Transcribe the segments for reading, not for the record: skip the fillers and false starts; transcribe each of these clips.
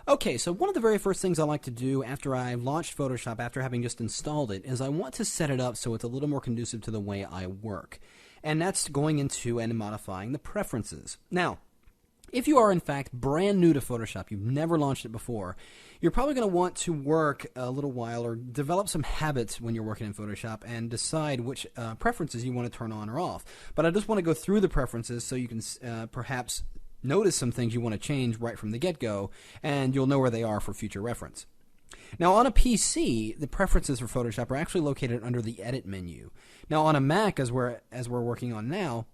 Okay, so one of the very first things I like to do after I've launched Photoshop, after having just installed it, is I want to set it up so it's a little more conducive to the way I work. And that's going into and modifying the preferences. Now, if you are in fact brand new to Photoshop, you've never launched it before, you're probably going to want to work a little while or develop some habits when you're working in Photoshop and decide which preferences you want to turn on or off. But I just want to go through the preferences so you can perhaps notice some things you want to change right from the get-go, and you'll know where they are for future reference. Now, on a PC, the preferences for Photoshop are actually located under the Edit menu. Now, on a Mac, as we're working on now,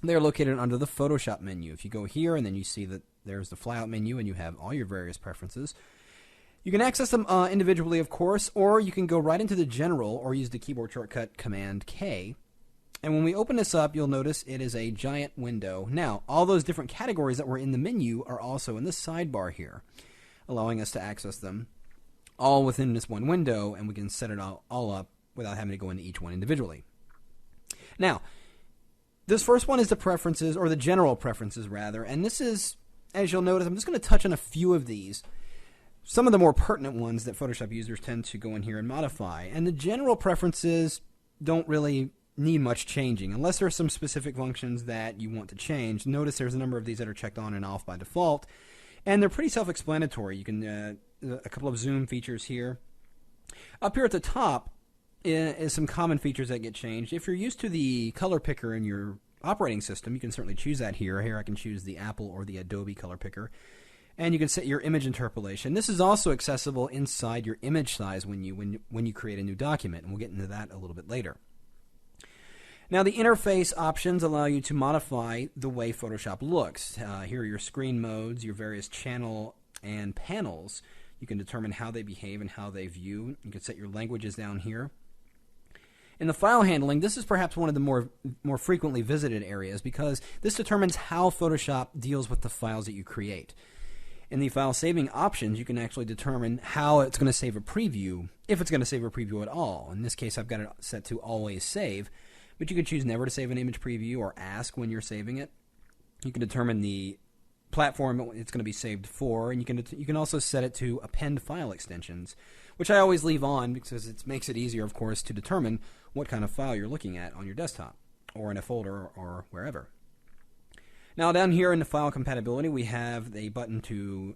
they're located under the Photoshop menu. If you go here and then you see that there's the flyout menu and you have all your various preferences, you can access them individually, of course, or you can go right into the General or use the keyboard shortcut Command-K. And when we open this up, you'll notice it is a giant window. Now, all those different categories that were in the menu are also in the sidebar here, allowing us to access them all within this one window, and we can set it all up without having to go into each one individually. Now, this first one is the preferences, or the general preferences, rather, and this is, as you'll notice, I'm just going to touch on a few of these. Some of the more pertinent ones that Photoshop users tend to go in here and modify. And the general preferences don't really need much changing unless there are some specific functions that you want to change. Notice there's a number of these that are checked on and off by default, and they're pretty self-explanatory. You can a couple of zoom features here. Up here at the top is some common features that get changed. If you're used to the color picker in your operating system, you can certainly choose that here. Here I can choose the Apple or the Adobe color picker, and you can set your image interpolation. This is also accessible inside your image size when you create a new document, and we'll get into that a little bit later. Now, the interface options allow you to modify the way Photoshop looks. Here are your screen modes, your various channel and panels. You can determine how they behave and how they view. You can set your languages down here. In the file handling, this is perhaps one of the more frequently visited areas because this determines how Photoshop deals with the files that you create. In the file saving options, you can actually determine how it's going to save a preview, if it's going to save a preview at all. In this case, I've got it set to always save. But you can choose never to save an image preview or ask when you're saving it. You can determine the platform it's going to be saved for, and you can also set it to append file extensions, which I always leave on because it makes it easier, of course, to determine what kind of file you're looking at on your desktop or in a folder or wherever. Now, down here in the file compatibility, we have a button to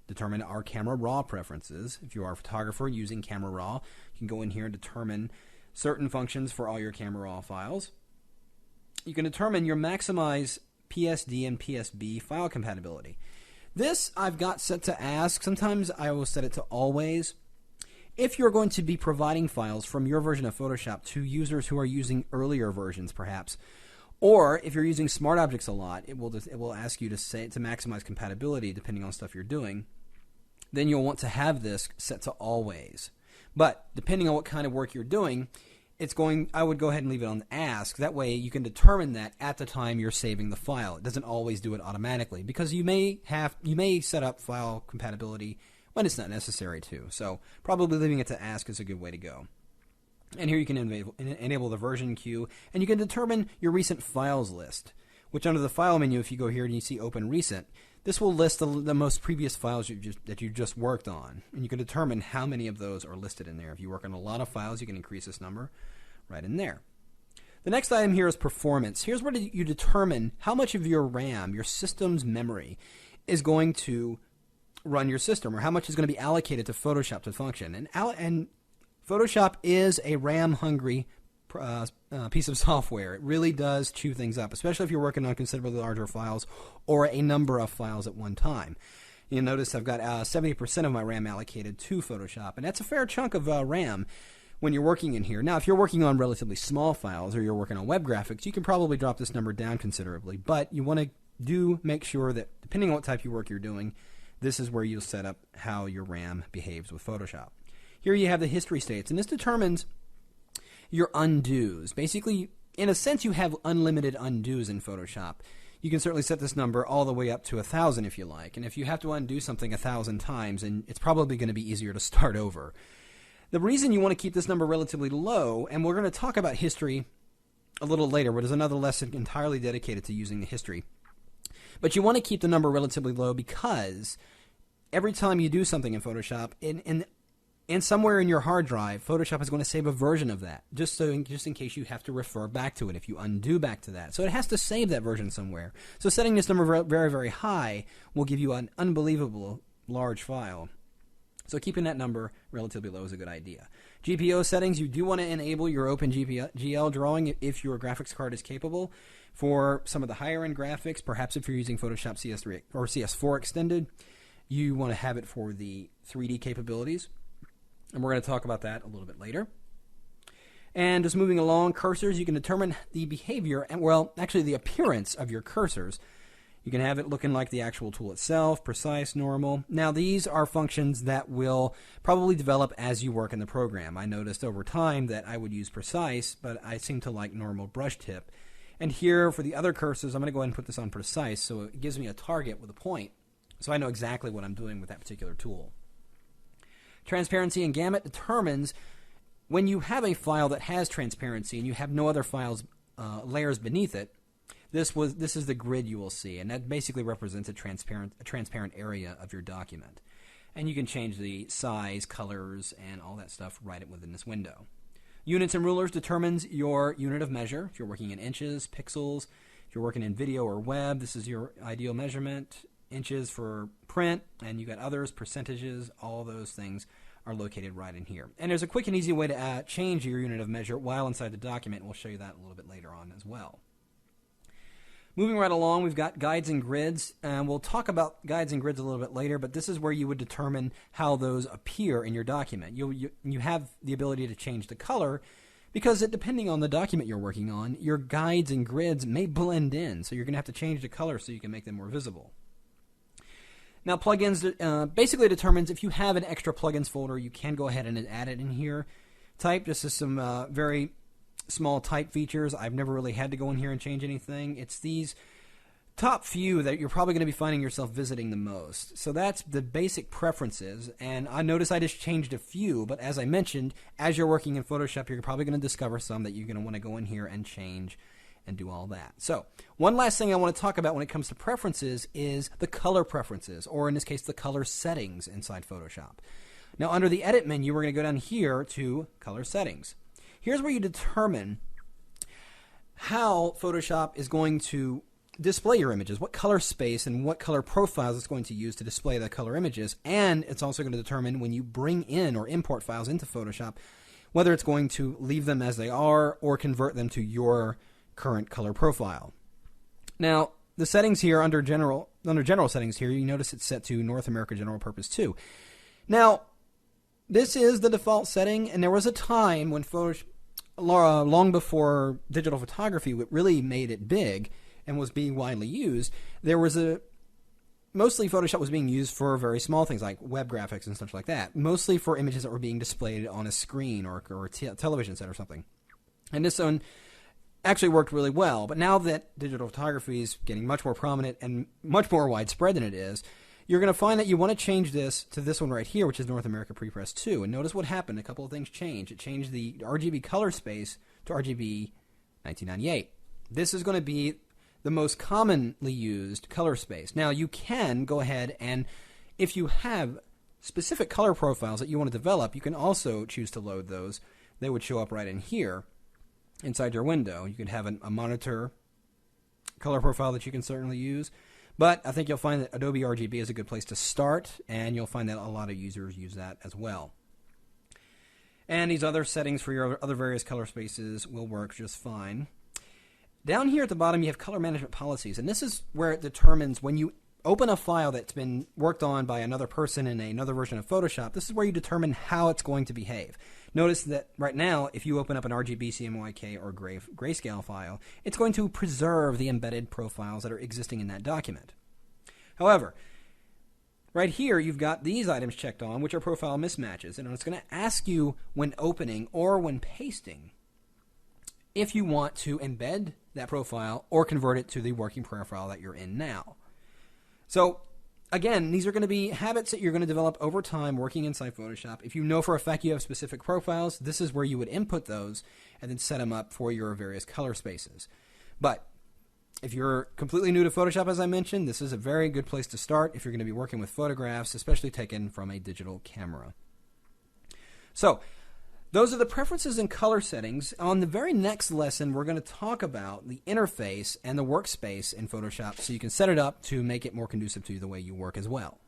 determine our camera raw preferences. If you are a photographer using camera raw, you can go in here and determine certain functions for all your camera raw files. You can determine your maximize PSD and PSB file compatibility. This I've got set to ask. Sometimes I will set it to always. If you're going to be providing files from your version of Photoshop to users who are using earlier versions, perhaps, or if you're using Smart Objects a lot, it will ask you to maximize compatibility depending on stuff you're doing. Then you'll want to have this set to always. But depending on what kind of work you're doing, I would go ahead and leave it on ask. That way you can determine that at the time you're saving the file. It doesn't always do it automatically because you may set up file compatibility when it's not necessary to. So probably leaving it to ask is a good way to go. And here you can enable the version queue, and you can determine your recent files list, which under the file menu, if you go here and you see open recent, this will list the most previous files that you just worked on, and you can determine how many of those are listed in there. If you work on a lot of files, you can increase this number right in there. The next item here is performance. Here's where you determine how much of your RAM, your system's memory, is going to run your system, or how much is going to be allocated to Photoshop to function. And Photoshop is a RAM-hungry piece of software. It really does chew things up, especially if you're working on considerably larger files or a number of files at one time. You'll notice I've got 70% of my RAM allocated to Photoshop, and that's a fair chunk of RAM when you're working in here. Now, if you're working on relatively small files or you're working on web graphics, you can probably drop this number down considerably, but you want to make sure that depending on what type of work you're doing, this is where you'll set up how your RAM behaves with Photoshop. Here you have the history states, and this determines your undos. Basically, in a sense, you have unlimited undos in Photoshop. You can certainly set this number all the way up to 1,000 if you like, and if you have to undo something 1,000 times, and it's probably going to be easier to start over. The reason you want to keep this number relatively low, and we're going to talk about history a little later, where there's another lesson entirely dedicated to using the history, but you want to keep the number relatively low because every time you do something in Photoshop, in somewhere in your hard drive, Photoshop is going to save a version of that, just in case you have to refer back to it if you undo back to that. So it has to save that version somewhere. So setting this number very, very high will give you an unbelievable large file. So keeping that number relatively low is a good idea. GPO settings, you do want to enable your OpenGL drawing if your graphics card is capable. For some of the higher end graphics, perhaps if you're using Photoshop CS3 or CS4 extended, you want to have it for the 3D capabilities. And we're going to talk about that a little bit later. And just moving along, cursors, you can determine the behavior and, well, actually the appearance of your cursors. You can have it looking like the actual tool itself, precise, normal. Now, these are functions that will probably develop as you work in the program. I noticed over time that I would use precise, but I seem to like normal brush tip. And here, for the other cursors, I'm going to go ahead and put this on precise, so it gives me a target with a point, so I know exactly what I'm doing with that particular tool. Transparency and gamut determines when you have a file that has transparency and you have no other files, layers beneath it. This is the grid you will see, and that basically represents a transparent area of your document. And you can change the size, colors, and all that stuff right within this window. Units and rulers determines your unit of measure. If you're working in inches, pixels, if you're working in video or web, this is your ideal measurement. Inches for print, and you got others, percentages, all those things are located right in here. And there's a quick and easy way to change your unit of measure while inside the document. We'll show you that a little bit later on as well. Moving right along, we've got guides and grids, and we'll talk about guides and grids a little bit later, but this is where you would determine how those appear in your document. You have the ability to change the color, because depending on the document you're working on, your guides and grids may blend in, so you're going to have to change the color so you can make them more visible. Now, plugins basically determines if you have an extra plugins folder, you can go ahead and add it in here. Type, this is some very small type features. I've never really had to go in here and change anything. It's these top few that you're probably going to be finding yourself visiting the most. So that's the basic preferences, and I noticed I just changed a few, but as I mentioned, as you're working in Photoshop, you're probably going to discover some that you're going to want to go in here and change and do all that. So one last thing I want to talk about when it comes to preferences is the color preferences, or in this case, the color settings inside Photoshop. Now, under the Edit menu, we're going to go down here to Color Settings. Here's where you determine how Photoshop is going to display your images, what color space and what color profiles it's going to use to display the color images, and it's also going to determine when you bring in or import files into Photoshop, whether it's going to leave them as they are or convert them to your current color profile. Now, the settings here under general settings here, you notice it's set to North America General Purpose 2. Now, this is the default setting, and there was a time when Photoshop, long before digital photography really made it big and was being widely used, mostly Photoshop was being used for very small things like web graphics and such like that, mostly for images that were being displayed on a screen or a television set or something. And this one actually worked really well, but now that digital photography is getting much more prominent and much more widespread than it is, you're going to find that you want to change this to this one right here, which is North America Prepress 2. And notice what happened. A couple of things changed. It changed the RGB color space to RGB 1998. This is going to be the most commonly used color space. Now, you can go ahead and, if you have specific color profiles that you want to develop, you can also choose to load those. They would show up right in here inside your window. You could have a monitor color profile that you can certainly use. But I think you'll find that Adobe RGB is a good place to start, and you'll find that a lot of users use that as well. And these other settings for your other various color spaces will work just fine. Down here at the bottom, you have color management policies, and this is where it determines when you open a file that's been worked on by another person in another version of Photoshop, this is where you determine how it's going to behave. Notice that right now, if you open up an RGB, CMYK, or grayscale file, it's going to preserve the embedded profiles that are existing in that document. However, right here, you've got these items checked on, which are profile mismatches, and it's going to ask you when opening or when pasting if you want to embed that profile or convert it to the working profile that you're in now. So, again, these are going to be habits that you're going to develop over time working inside Photoshop. If you know for a fact you have specific profiles, this is where you would input those and then set them up for your various color spaces. But If you're completely new to Photoshop, as I mentioned, this is a very good place to start if you're going to be working with photographs, especially taken from a digital camera. So, those are the preferences and color settings. On the very next lesson, we're going to talk about the interface and the workspace in Photoshop so you can set it up to make it more conducive to the way you work as well.